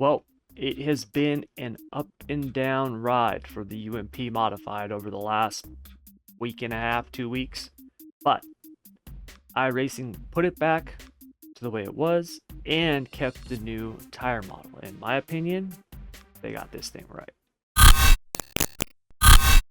Well, it has been an up and down ride for the UMP modified over the last week and a half, 2 weeks. But iRacing put it back to the way it was and kept the new tire model. In my opinion, they got this thing right.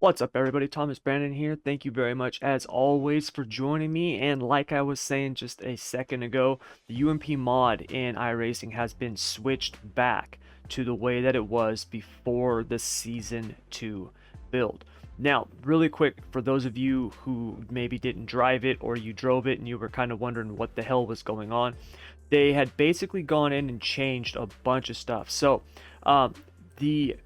What's up, everybody? Thomas Brandon here. Thank you very much, as always, for joining me. And like I was saying just a second ago, the UMP mod in iRacing has been switched back to the way that it was before the Season 2 build. Now, really quick, for those of you who maybe didn't drive it or you drove it and you were kind of wondering what the hell was going on, they had basically gone in and changed a bunch of stuff. So, the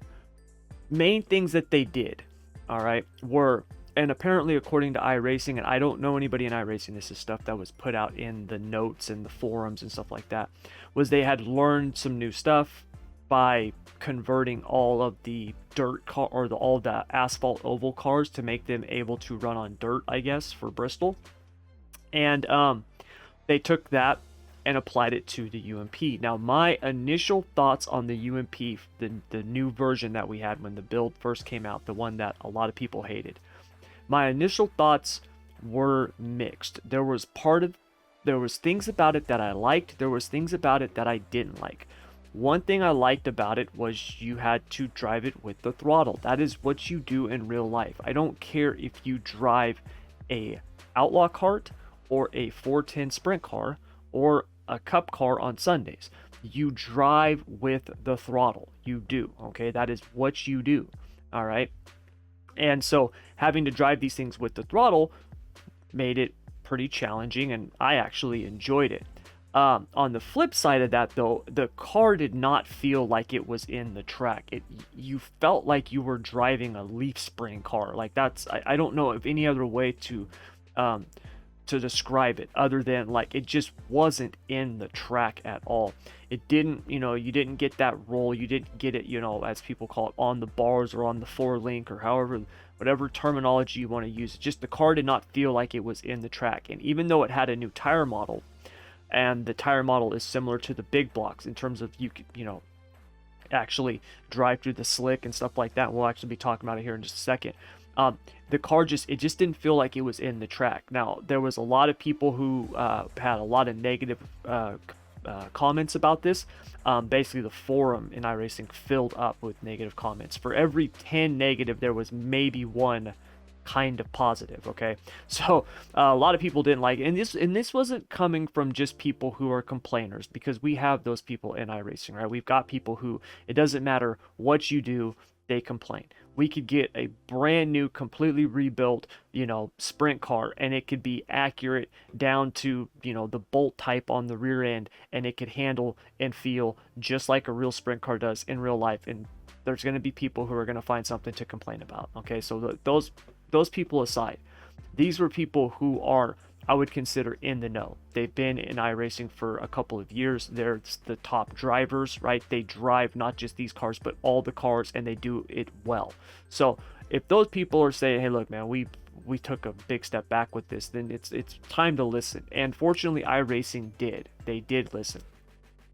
main things that they did, all right, were, and apparently according to iRacing, and I don't know anybody in iRacing, this is stuff that was put out in the notes and the forums and stuff like that, was they had learned some new stuff by converting all of the dirt car or all the asphalt oval cars to make them able to run on dirt, I guess, for Bristol. And they took that and applied it to the UMP. Now, my initial thoughts on the UMP, the new version that we had when the build first came out, the one that a lot of people hated, my initial thoughts were mixed. There was things about it that I liked. There was things about it that I didn't like. One thing I liked about it was you had to drive it with the throttle. That is what you do in real life. I don't care if you drive a outlaw cart or a 410 sprint car or a cup car on Sundays. You drive with the throttle. You do. Okay, that is what you do. All right. And so having to drive these things with the throttle made it pretty challenging, and I actually enjoyed it. On the flip side of that, though, the car did not feel like it was in the track. You felt like you were driving a leaf spring car. Like I don't know of any other way to describe it other than like it just wasn't in the track at all. It didn't, you didn't get that roll. You didn't get it, as people call it, on the bars or on the four link or whatever terminology you want to use. Just the car did not feel like it was in the track. And even though it had a new tire model, and the tire model is similar to the big blocks in terms of you actually drive through the slick and stuff like that. We'll actually be talking about it here in just a second. The car just didn't feel like it was in the track. Now, there was a lot of people who had a lot of negative comments about this. Basically, the forum in iRacing filled up with negative comments. For every 10 negative, there was maybe one kind of positive. Okay, so a lot of people didn't like it, and this wasn't coming from just people who are complainers, because we have those people in iRacing, right? We've got people who, it doesn't matter what you do, they complain. We could get a brand new, completely rebuilt, sprint car, and it could be accurate down to, the bolt type on the rear end, and it could handle and feel just like a real sprint car does in real life. And there's going to be people who are going to find something to complain about. Okay, so those people aside, these were people who are, I would consider, in the know. They've been in iRacing for a couple of years. They're the top drivers, right? They drive not just these cars, but all the cars, and they do it well. So if those people are saying, hey, look, man, we took a big step back with this, then it's time to listen. And fortunately, iRacing did. They did listen.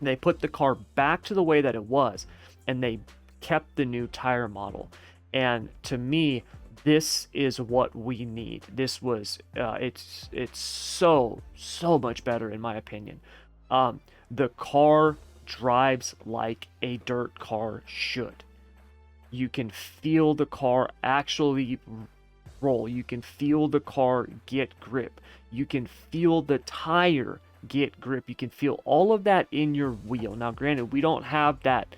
They put the car back to the way that it was, and they kept the new tire model. And to me, this is what we need. This was it's so much better, in my opinion. The car drives like a dirt car should. You can feel the car actually roll. You can feel the car get grip. You can feel the tire get grip. You can feel all of that in your wheel. Now, granted, we don't have that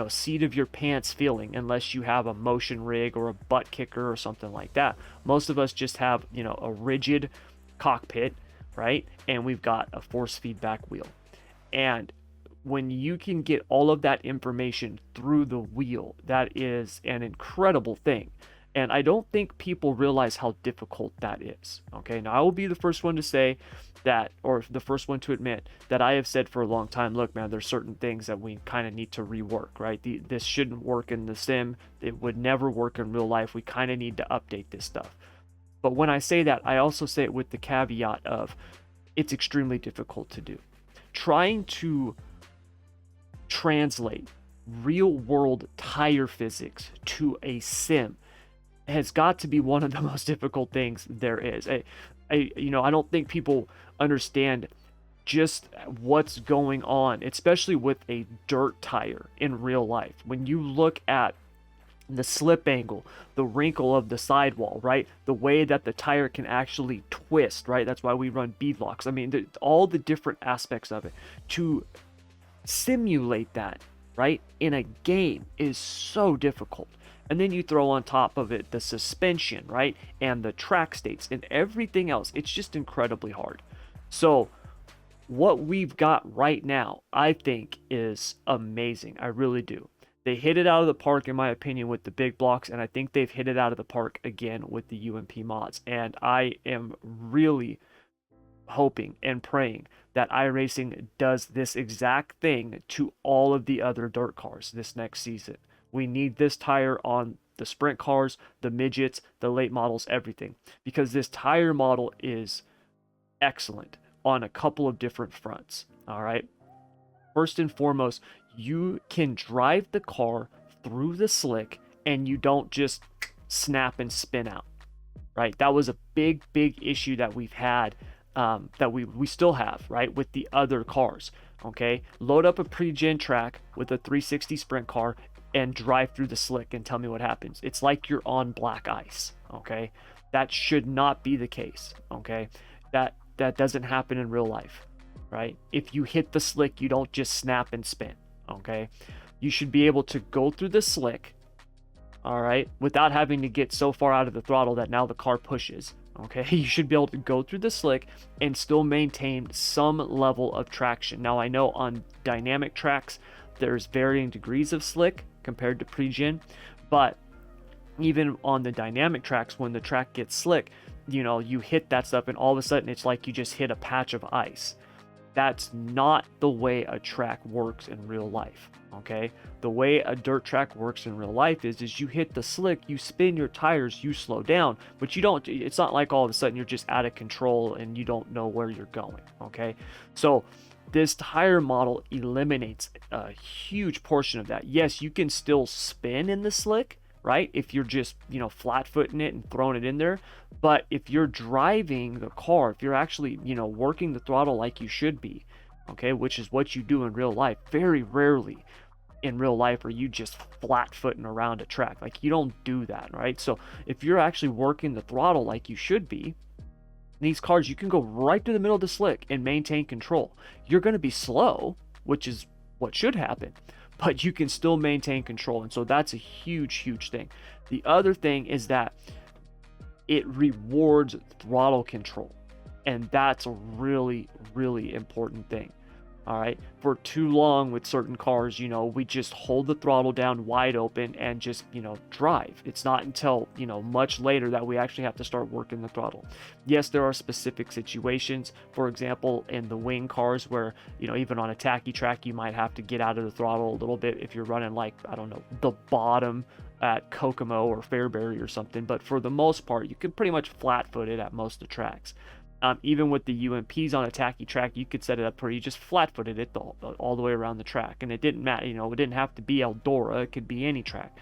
seat of your pants feeling unless you have a motion rig or a butt kicker or something like that. Most of us just have, a rigid cockpit, right? And we've got a force feedback wheel. And when you can get all of that information through the wheel, that is an incredible thing. And I don't think people realize how difficult that is. Okay, now I will be the first one to say that, or the first one to admit that I have said for a long time, look, man, there's certain things that we kind of need to rework, right? This shouldn't work in the sim. It would never work in real life. We kind of need to update this stuff. But when I say that, I also say it with the caveat of it's extremely difficult to do. Trying to translate real world tire physics to a sim has got to be one of the most difficult things there is. I don't think people understand just what's going on, especially with a dirt tire in real life. When you look at the slip angle, the wrinkle of the sidewall, right? The way that the tire can actually twist, right? That's why we run beadlocks. I mean, all the different aspects of it. To simulate that, right, in a game is so difficult. And then you throw on top of it the suspension, right? And the track states and everything else. It's just incredibly hard. So, what we've got right now, I think, is amazing. I really do. They hit it out of the park, in my opinion, with the big blocks, and I think they've hit it out of the park again with the UMP mods. And I am really hoping and praying that iRacing does this exact thing to all of the other dirt cars this next season. We need this tire on the sprint cars, the midgets, the late models, everything. Because this tire model is excellent on a couple of different fronts. All right. First and foremost, you can drive the car through the slick and you don't just snap and spin out. Right. That was a big issue that we've had, that we still have, right, with the other cars. Okay. Load up a pre-gen track with a 360 sprint car and drive through the slick and tell me what happens. It's like you're on black ice. Okay. That should not be the case. Okay. That doesn't happen in real life, right? If you hit the slick, you don't just snap and spin, okay? You should be able to go through the slick, all right, without having to get so far out of the throttle that now the car pushes, okay? You should be able to go through the slick and still maintain some level of traction. Now, I know on dynamic tracks, there's varying degrees of slick compared to pre-gen, but even on the dynamic tracks, when the track gets slick, you hit that stuff and all of a sudden it's like you just hit a patch of ice. That's not the way a track works in real life, okay? The way a dirt track works in real life is you hit the slick, you spin your tires, you slow down, but it's not like all of a sudden you're just out of control and you don't know where you're going, okay? So this tire model eliminates a huge portion of that. Yes, you can still spin in the slick, right? If you're just, flat footing it and throwing it in there. But if you're driving the car, if you're actually, working the throttle like you should be, okay, which is what you do in real life, very rarely in real life are you just flat footing around a track. Like, you don't do that, right? So if you're actually working the throttle like you should be, these cars, you can go right to the middle of the slick and maintain control. You're going to be slow, which is what should happen, but you can still maintain control. And so that's a huge thing. The other thing is that it rewards throttle control. And that's a really important thing. All right. For too long with certain cars, we just hold the throttle down wide open and just, drive. It's not until, much later that we actually have to start working the throttle. Yes, there are specific situations, for example, in the wing cars where, even on a tacky track, you might have to get out of the throttle a little bit if you're running like, I don't know, the bottom at Kokomo or Fairbury or something. But for the most part, you can pretty much flat foot it at most of the tracks. Even with the UMPs on a tacky track, you could set it up where you just flat-footed it all the way around the track. And it didn't matter, it didn't have to be Eldora. It could be any track.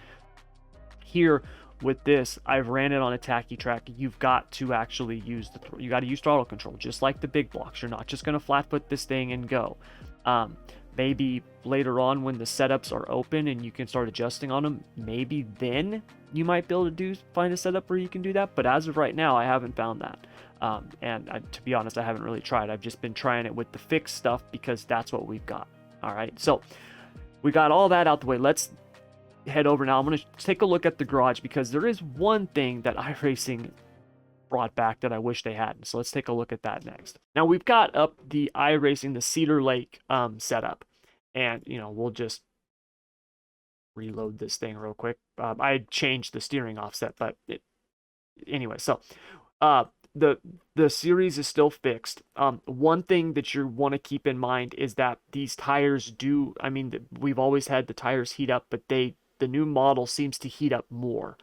Here, with this, I've ran it on a tacky track. You've got to actually use you got to use throttle control, just like the big blocks. You're not just going to flat-foot this thing and go. Maybe later on when the setups are open and you can start adjusting on them, maybe then you might be able to find a setup where you can do that. But as of right now, I haven't found that. To be honest, I haven't really tried. I've just been trying it with the fixed stuff because that's what we've got. All right, so we got all that out the way. Let's head over now. I'm going to take a look at the garage because there is one thing that iRacing brought back that I wish they hadn't. So let's take a look at that next. Now we've got up the iRacing, the Cedar Lake setup, and we'll just reload this thing real quick. I changed the steering offset, but anyway, so the series is still fixed. One thing that you want to keep in mind is that these tires we've always had the tires heat up, but the new model seems to heat up more.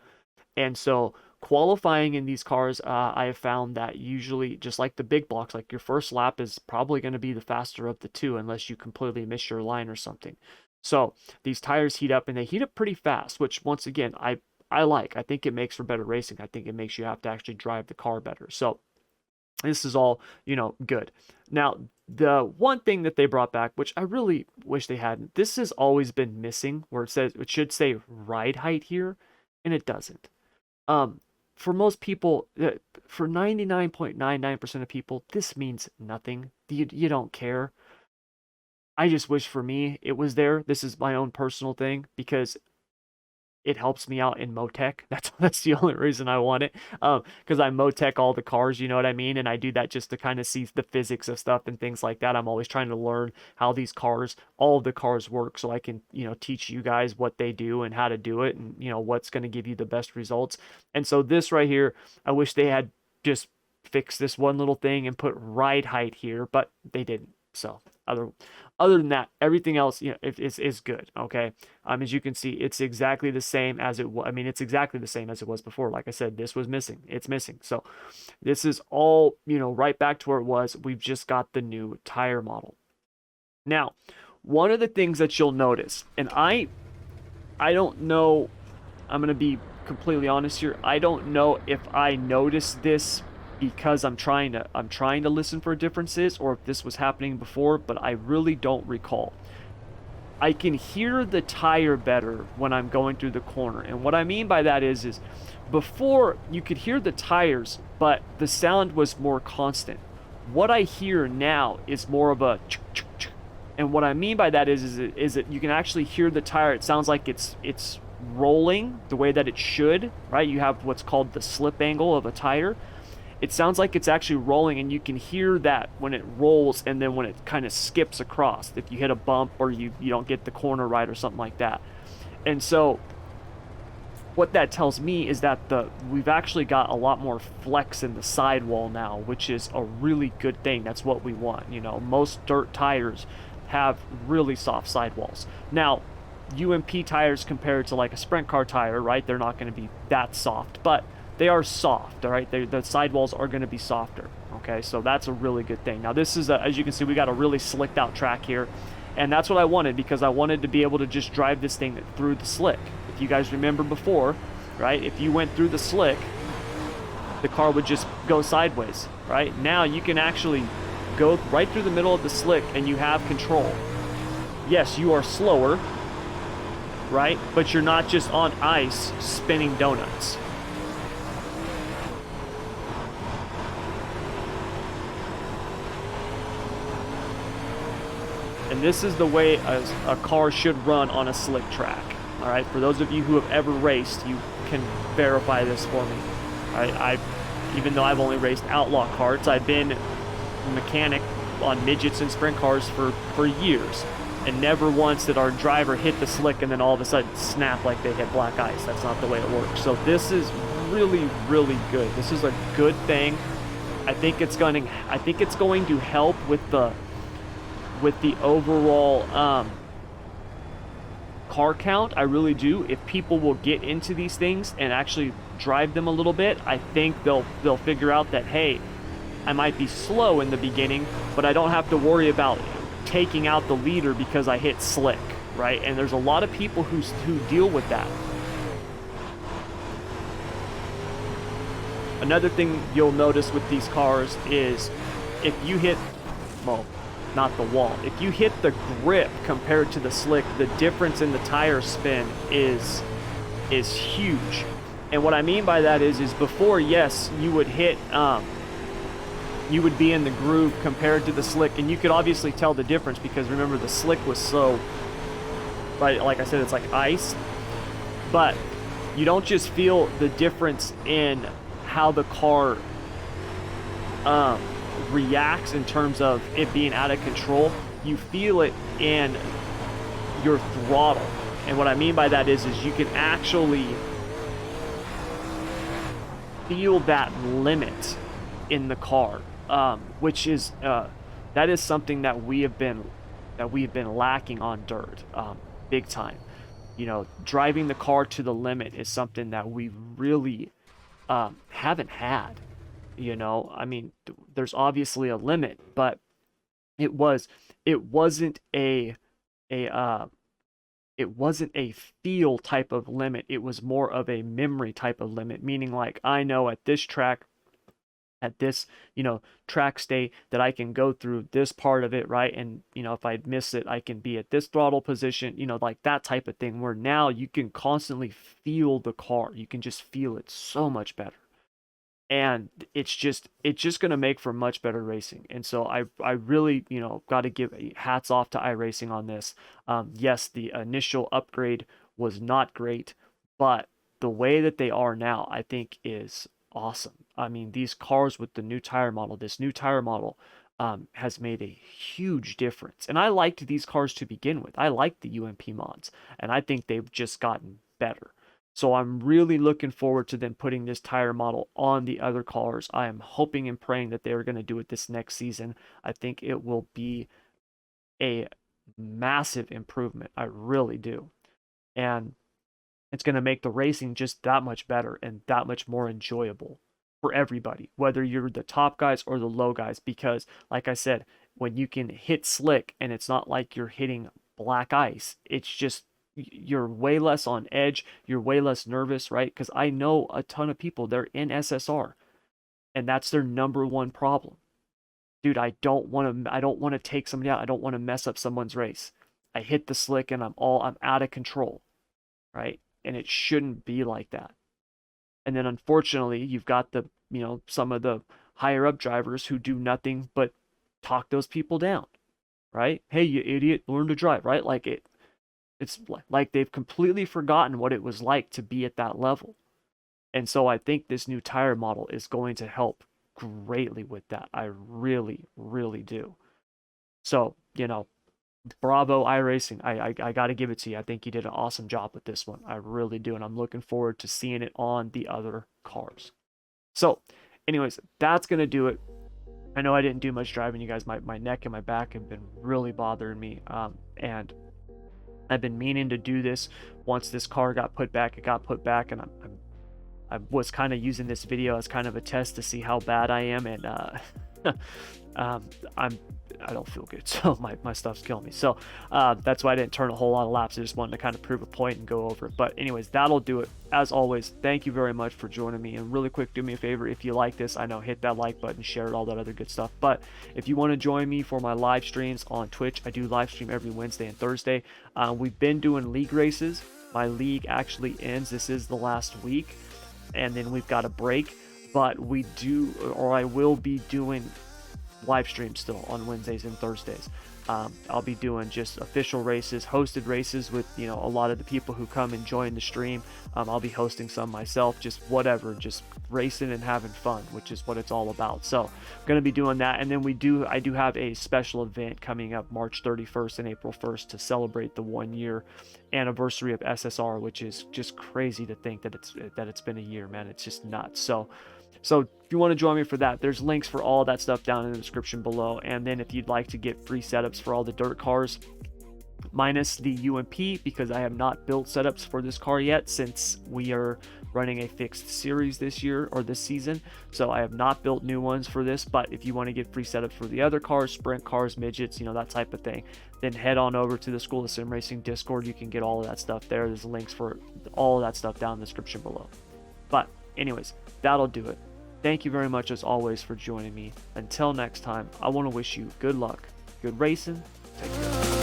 And so qualifying in these cars, I have found that usually, just like the big blocks, like your first lap is probably going to be the faster of the two unless you completely miss your line or something. So these tires heat up, and they heat up pretty fast, which once again, I like. I think it makes for better racing. I think it makes you have to actually drive the car better. So this is all, good. Now, the one thing that they brought back, which I really wish they hadn't, this has always been missing, where it should say ride height here, and it doesn't. Um, for most people, for 99.99% of people, this means nothing. You don't care. I just wish for me it was there. This is my own personal thing because it helps me out in Motec. That's the only reason I want it. Because I Motec all the cars, you know what I mean? And I do that just to kind of see the physics of stuff and things like that. I'm always trying to learn how these cars, all of the cars work, so I can, teach you guys what they do and how to do it, and what's going to give you the best results. And so this right here, I wish they had just fixed this one little thing and put ride height here, but they didn't. So other than that, everything else, is good. Okay. As you can see, it's exactly the same as it was. I mean, it's exactly the same as it was before. Like I said, this was missing. It's missing. So this is all, right back to where it was. We've just got the new tire model. Now, one of the things that you'll notice, and I don't know, I'm going to be completely honest here. I don't know if I noticed this because I'm trying to listen for differences, or if this was happening before, but I really don't recall. I can hear the tire better when I'm going through the corner. And what I mean by that is before you could hear the tires, but the sound was more constant. What I hear now is more of a chuk, chuk, chuk. And what I mean by that is that you can actually hear the tire. It sounds like it's rolling the way that it should, right? You have what's called the slip angle of a tire. It sounds like it's actually rolling, and you can hear that when it rolls and then when it kind of skips across, if you hit a bump or you don't get the corner right or something like that. And so what that tells me is that we've actually got a lot more flex in the sidewall now, which is a really good thing. That's what we want. Most dirt tires have really soft sidewalls. Now, UMP tires compared to like a sprint car tire, right? They're not going to be that soft, but they are soft, all right? The sidewalls are going to be softer, okay? So that's a really good thing. Now, this is, as you can see, we got a really slicked out track here, and that's what I wanted, because I wanted to be able to just drive this thing through the slick. If you guys remember before, right, if you went through the slick, the car would just go sideways, right? Now you can actually go right through the middle of the slick, and you have control. Yes, you are slower, right? But you're not just on ice spinning donuts. And this is the way a car should run on a slick track. All right, for those of you who have ever raced, you can verify this for me. All right, even though I've only raced outlaw karts, I've been a mechanic on midgets and sprint cars for years, and never once did our driver hit the slick and then all of a sudden snap like they hit black ice. That's not the way it works. So this is really, really good. This is a good thing. I think it's going to help with the overall car count. I really do. If people will get into these things and actually drive them a little bit, I think they'll figure out that, hey, I might be slow in the beginning, but I don't have to worry about taking out the leader because I hit slick, right? And there's a lot of people who deal with that. Another thing you'll notice with these cars is if you hit, well, not the wall. If you hit the grip compared to the slick, the difference in the tire spin is huge. And what I mean by that is before, yes, you would hit, you would be in the groove compared to the slick, and you could obviously tell the difference because remember the slick was so, right, like I said, it's like ice, but you don't just feel the difference in how the car reacts in terms of it being out of control. You feel it in your throttle. And what I mean by that is you can actually feel that limit in the car, which is that is something that we have been lacking on dirt, big time. Driving the car to the limit is something that we really haven't had. I mean, there's obviously a limit, but it wasn't a it wasn't a feel type of limit. It was more of a memory type of limit, meaning like I know at this track, at this, track state, that I can go through this part of it, right? And, if I miss it, I can be at this throttle position, like that type of thing, where now you can constantly feel the car. You can just feel it so much better. And it's just going to make for much better racing. And so I really, got to give hats off to iRacing on this. Yes, the initial upgrade was not great, but the way that they are now, I think, is awesome. I mean, these cars with the new tire model, this new tire model, has made a huge difference. And I liked these cars to begin with. I liked the UMP mods, and I think they've just gotten better. So I'm really looking forward to them putting this tire model on the other cars. I am hoping and praying that they're going to do it this next season. I think it will be a massive improvement. I really do. And it's going to make the racing just that much better and that much more enjoyable for everybody, whether you're the top guys or the low guys. Because, like I said, when you can hit slick and it's not like you're hitting black ice, it's just you're way less on edge, you're way less nervous, right? Because I know a ton of people, they're in SSR, and that's their number one problem. Dude, I don't want to take somebody out. I don't want to mess up someone's race. I hit the slick and I'm out of control, right? And it shouldn't be like that. And then unfortunately, you've got the, some of the higher up drivers who do nothing but talk those people down, right? Hey, you idiot, learn to drive, right? It's like they've completely forgotten what it was like to be at that level. And so I think this new tire model is going to help greatly with that. I really, really do. So, bravo iRacing. I got to give it to you. I think you did an awesome job with this one. I really do. And I'm looking forward to seeing it on the other cars. So, anyways, that's going to do it. I know I didn't do much driving, you guys. My neck and my back have been really bothering me. And I've been meaning to do this. Once this car got put back, it got put back, and I was kind of using this video as kind of a test to see how bad I am, and I don't feel good, so my stuff's killing me. So that's why I didn't turn a whole lot of laps. I just wanted to kind of prove a point and go over it. But anyways, that'll do it. As always, thank you very much for joining me. And really quick, do me a favor, if you like this, I know, hit that like button, share it, all that other good stuff. But if you want to join me for my live streams on Twitch, I do live stream every Wednesday and Thursday. We've been doing league races. My league actually ends. This is the last week, and then we've got a break. But I will be doing live stream still on Wednesdays and Thursdays. I'll be doing just official races, hosted races with a lot of the people who come and join the stream. I'll be hosting some myself, just whatever, just racing and having fun, which is what it's all about. So I'm going to be doing that. And then I do have a special event coming up March 31st and April 1st to celebrate the 1-year anniversary of SSR, which is just crazy to think that it's been a year, man. It's just nuts. So if you want to join me for that, there's links for all that stuff down in the description below. And then if you'd like to get free setups for all the dirt cars, minus the UMP, because I have not built setups for this car yet, since we are running a fixed series this year or this season. So I have not built new ones for this. But if you want to get free setups for the other cars, sprint cars, midgets, that type of thing, then head on over to the School of Sim Racing Discord. You can get all of that stuff there. There's links for all of that stuff down in the description below. But anyways, that'll do it. Thank you very much, as always, for joining me. Until next time, I want to wish you good luck, good racing, take care.